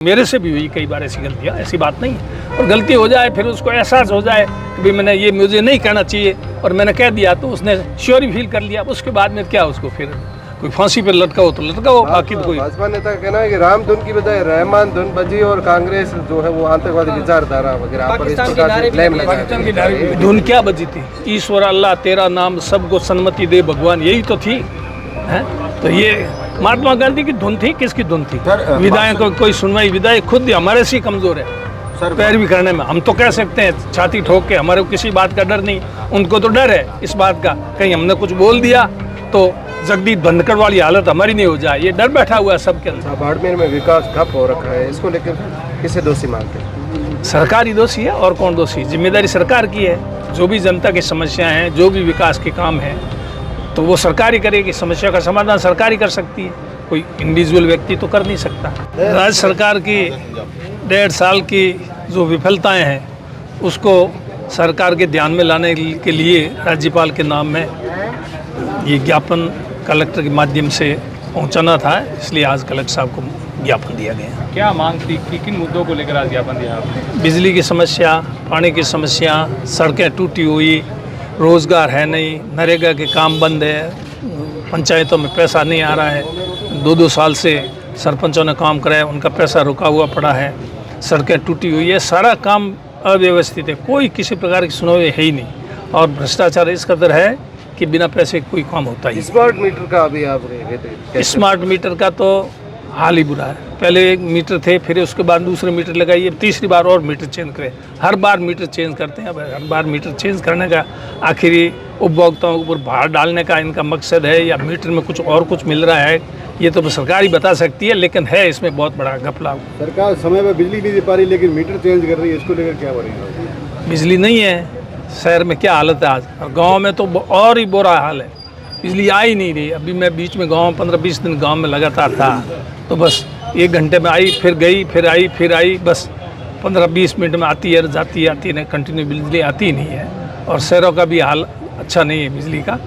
मेरे से भी हुई कई बार ऐसी गलतियाँ, ऐसी बात नहीं है। और गलती हो जाए फिर उसको एहसास हो जाए कि भाई मैंने ये मुझे नहीं कहना चाहिए और मैंने कह दिया, तो उसने श्योर फील कर लिया। उसके बाद में क्या उसको फिर कोई फांसी पे लटकाओ तो लटकाओ, बाकी तो कोई। भाजपा नेता का कहना है कि राम धुन की बजाय रहमान धुन बजी और कांग्रेस जो है वो आतंकवादी विचारधारा वगैरह पर इस प्रकार से ब्लेम लगा रही है। धुन क्या बजी थी? ईश्वर अल्लाह तेरा नाम सबको सन्मति दे भगवान, यही तो थी है? तो ये महात्मा गांधी की धुन थी, किसकी धुन थी? विधायक को कोई सुनवाई, विधायक खुद हमारे से ही कमजोर है पैरवी करने में। हम तो कह सकते हैं छाती ठोक के, हमारे को किसी बात का डर नहीं, उनको तो डर है इस बात का कहीं हमने कुछ बोल दिया तो जगदीश धनखड़ वाली हालत हमारी नहीं हो जाए, ये डर बैठा हुआ है सबके अंदर। बाड़मेर में विकास ठप हो रखा है, इसको लेकर किसे दोषी मानते हैं? सरकार ही दोषी है, और कौन दोषी? जिम्मेदारी सरकार की है। जो भी जनता की समस्याएं हैं, जो भी विकास के काम हैं, तो वो सरकार ही करेगी। समस्या का समाधान सरकार ही कर सकती है, कोई इंडिविजुअल व्यक्ति तो कर नहीं सकता। राज्य सरकार की 1.5 साल की जो विफलताएं हैं उसको सरकार के ध्यान में लाने के लिए राज्यपाल के नाम में ये ज्ञापन कलेक्टर के माध्यम से पहुंचाना था, इसलिए आज कलेक्टर साहब को ज्ञापन दिया गया। क्या मांग थी कि किन मुद्दों को लेकर आज ज्ञापन दिया आपने? बिजली की समस्या, पानी की समस्या, सड़कें टूटी हुई, रोज़गार है नहीं, नरेगा के काम बंद है, पंचायतों में पैसा नहीं आ रहा है, 2-2 साल से सरपंचों ने काम कराया, उनका पैसा रुका हुआ पड़ा है, सड़कें टूटी हुई है, सारा काम अव्यवस्थित है, कोई किसी प्रकार की सुनवाई है ही नहीं। और भ्रष्टाचार इस कदर है कि बिना पैसे कोई काम होता ही। स्मार्ट मीटर का अभी आप स्मार्ट मीटर का तो हाल ही बुरा है। पहले एक मीटर थे, फिर उसके बाद दूसरे मीटर लगाइए, तीसरी बार और मीटर चेंज करें। हर बार मीटर चेंज करते हैं। अब हर बार मीटर चेंज करने का आखिरी उपभोक्ताओं के ऊपर भार डालने का इनका मकसद है, या मीटर में कुछ और कुछ मिल रहा है, ये तो सरकार ही बता सकती है। लेकिन है इसमें बहुत बड़ा घपला। सरकार समय में बिजली नहीं दे पा रही लेकिन मीटर चेंज कर रही है, इसको लेकर क्या बोलेंगे? बिजली नहीं है शहर में, क्या हालत है आज। और गाँव में तो और ही बुरा हाल है, बिजली आ ही नहीं रही। अभी मैं बीच में गाँव 15-20 दिन गाँव में लगातार था, तो बस 1 घंटे में आई, फिर गई, फिर आई, फिर आई, बस 15-20 मिनट में आती है, जाती है, कंटिन्यू बिजली आती ही नहीं है। और शहरों का भी हाल अच्छा नहीं है बिजली का।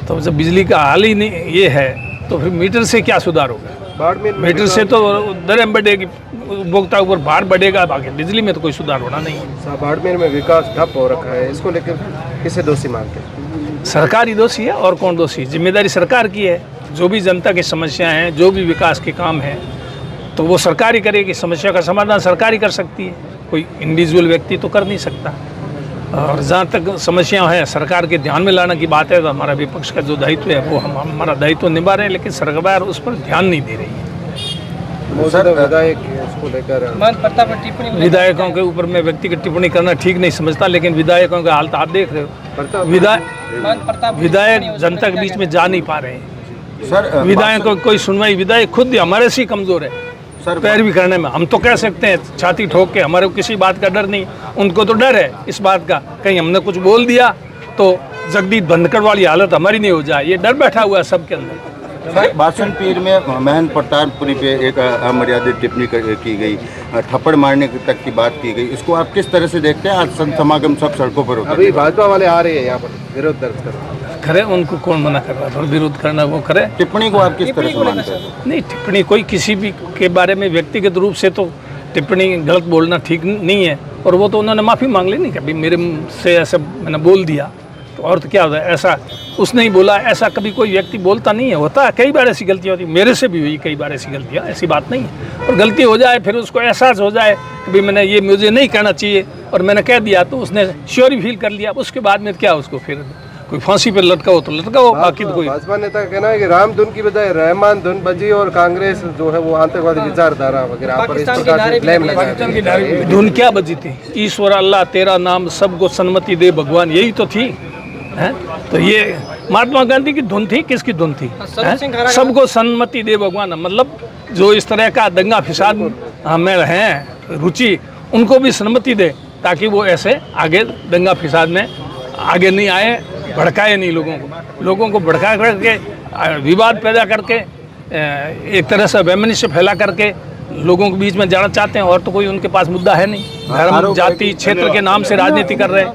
तो जब बिजली का हाल ही नहीं ये है तो फिर मीटर से क्या सुधार होगा? मीटर से तो दरें बढ़ेगी, उपभोक्ता ऊपर भार बढ़ेगा, बाकी बिजली में तो कोई सुधार होना नहीं है। बाड़मेर में विकास ठप हो रखा है, इसको लेकर किसे दोषी मानते हैं? सरकार ही दोषी है, और कौन दोषी? जिम्मेदारी सरकार की है। जो भी जनता की समस्याएं हैं, जो भी विकास के काम हैं, तो वो सरकार ही करेगी। समस्या का समाधान सरकार ही कर सकती है, कोई इंडिविजुअल व्यक्ति तो कर नहीं सकता। और जहाँ तक समस्या है सरकार के ध्यान में लाने की बात है, तो हमारा विपक्ष का जो दायित्व है वो हम हमारा दायित्व निभा रहे हैं, लेकिन सरकार उस पर ध्यान नहीं दे रही है। विधायक इसको लेकर विधायकों के ऊपर मैं व्यक्तिगत टिप्पणी करना ठीक नहीं समझता, लेकिन विधायकों का हाल तो आप देख रहे हो। विधायक जनता के बीच में जा नहीं पा रहे हैं। विधायक को कोई सुनवाई, विधायक खुद हमारे से ही कमजोर है पैरवी करने में। हम तो कह सकते हैं छाती ठोक के, हमारे को किसी बात का डर नहीं, उनको तो डर है इस बात का कहीं हमने कुछ बोल दिया तो जगदीश धनखड़ वाली हालत हमारी नहीं हो जाए, ये डर बैठा हुआ है सबके अंदर। भाषण पीर में महंत प्रतापपुरी पे एक अमर्यादित टिप्पणी की गई, थप्पड़ मारने तक की बात की गई, इसको आप किस तरह से देखते हैं? आज संत समागम सब सड़कों पर होता है, अभी भाजपा वाले आ रहे हैं यहाँ पर विरोध दर्ज कर करे, उनको कौन मना कर रहा था? विरोध करना वो करे। टिप्पणी को आप किस तरह से मानते हैं? नहीं, टिप्पणी कोई किसी भी के बारे में व्यक्तिगत रूप से तो टिप्पणी गलत बोलना ठीक नहीं है। और वो तो उन्होंने माफ़ी मांग ली नहीं, कभी मेरे से ऐसा मैंने बोल दिया तो और तो क्या होता है? ऐसा उसने ही बोला, ऐसा कभी कोई व्यक्ति बोलता नहीं है। होता है, कई बार ऐसी गलतियाँ होती, मेरे से भी हुई कई बार ऐसी गलतियाँ, ऐसी बात नहीं है। और गलती हो जाए फिर उसको एहसास हो जाए कि भाई मैंने ये मुझे नहीं कहना चाहिए और मैंने कह दिया, तो उसने श्योर फील कर लिया। उसके बाद में क्या उसको फिर कोई फांसी पे लटकाओ तो लटकाओ, बाकी तो कोई। भाजपा नेता का कहना है कि राम धुन की बजाय रहमान धुन बजी और कांग्रेस जो है वो आतंकवादी विचारधारा वगैरह पर इस प्रकार से ब्लेम लगा रही है। धुन क्या बजी थी? ईश्वर अल्लाह तेरा नाम सबको सन्मति दे भगवान, यही तो थी है? तो ये महात्मा गांधी की धुन थी, किसकी धुन थी? सबको सन्मति दे भगवान, मतलब जो इस तरह का दंगा फिसाद में हैं रुचि, उनको भी सन्मति दे, ताकि वो ऐसे आगे दंगा फिसाद में आगे नहीं आए, भड़काए नहीं लोगों को भड़का करके, विवाद पैदा करके, एक तरह से वैमनस्य फैला करके लोगों के बीच में जाना चाहते हैं। और तो कोई उनके पास मुद्दा है नहीं, धर्म, जाति, क्षेत्र के नाम से राजनीति कर रहे हैं।